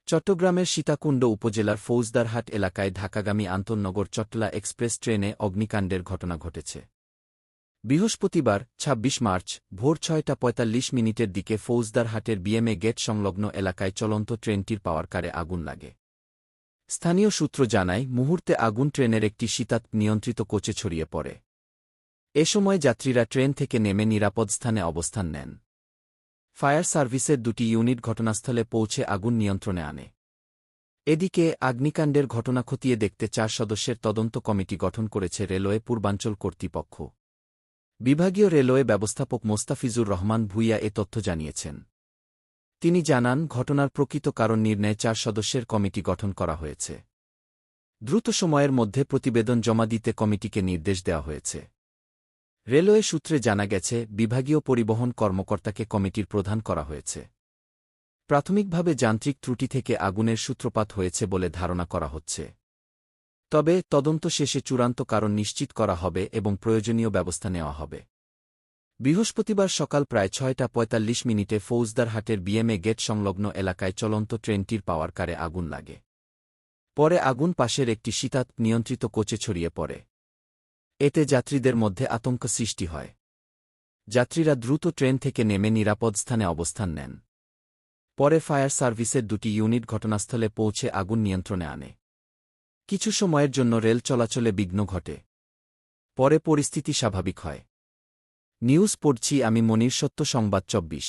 চট্টগ্রামের সীতাকুণ্ড উপজেলার ফৌজদারহাট এলাকায় ঢাকাগামী আন্তনগর চট্টলা এক্সপ্রেস ট্রেনে অগ্নিকাণ্ডের ঘটনা ঘটেছে। বৃহস্পতিবার ২৬ মার্চ ভোর ৬টা ৪৫ দিকে ফৌজদারহাটের বিএমএ গেট সংলগ্ন এলাকায় চলন্ত ট্রেনটির পাওয়ার কারে আগুন লাগে। স্থানীয় সূত্র জানায়, মুহূর্তে আগুন ট্রেনের একটি শীতাত নিয়ন্ত্রিত কোচে ছড়িয়ে পড়ে। এ সময় যাত্রীরা ট্রেন থেকে নেমে নিরাপদ স্থানে অবস্থান নেন। ফায়ার সার্ভিসের ২টি ইউনিট ঘটনাস্থলে পৌঁছে আগুন নিয়ন্ত্রণে আনে। এদিকে অগ্নিকাণ্ডের ঘটনা খতিয়ে দেখতে ৪ সদস্যের তদন্ত কমিটি গঠন করেছে রেলওয়ে পূর্বাঞ্চল কর্তৃপক্ষ। বিভাগীয় রেলওয়ে ব্যবস্থাপক মোস্তাফিজুর রহমান ভূঁইয়া এ তথ্য জানিয়েছেন। তিনি জানান, ঘটনার প্রকৃত কারণ নির্ণয়ে ৪ সদস্যের কমিটি গঠন করা হয়েছে। দ্রুত সময়ের মধ্যে প্রতিবেদন জমা দিতে কমিটিকে নির্দেশ দেওয়া হয়েছে। রেলওয়ে সূত্রে জানা গেছে, বিভাগীয় পরিবহন কর্মকর্তাকে কমিটির প্রধান করা হয়েছে। প্রাথমিকভাবে যান্ত্রিক ত্রুটি থেকে আগুনের সূত্রপাত হয়েছে বলে ধারণা করা হচ্ছে। তবে তদন্ত শেষে চূড়ান্ত কারণ নিশ্চিত করা হবে এবং প্রয়োজনীয় ব্যবস্থা নেওয়া হবে। বৃহস্পতিবার সকাল প্রায় ৬টা ৪৫ ফৌজদারহাটের বিএমএ গেট সংলগ্ন এলাকায় চলন্ত ট্রেনটির পাওয়ার কারে আগুন লাগে। পরে আগুন পাশের একটি শীতাত নিয়ন্ত্রিত কোচে ছড়িয়ে পড়ে। এতে যাত্রীদের মধ্যে আতঙ্ক সৃষ্টি হয়। যাত্রীরা দ্রুত ট্রেন থেকে নেমে নিরাপদ স্থানে অবস্থান নেন। পরে ফায়ার সার্ভিসের ২টি ইউনিট ঘটনাস্থলে পৌঁছে আগুন নিয়ন্ত্রণে আনে। কিছু সময়ের জন্য রেল চলাচলে বিঘ্ন ঘটে। পরে পরিস্থিতি স্বাভাবিক হয়। নিউজ পড়ছি আমি মনির, সত্য সংবাদ ২৪।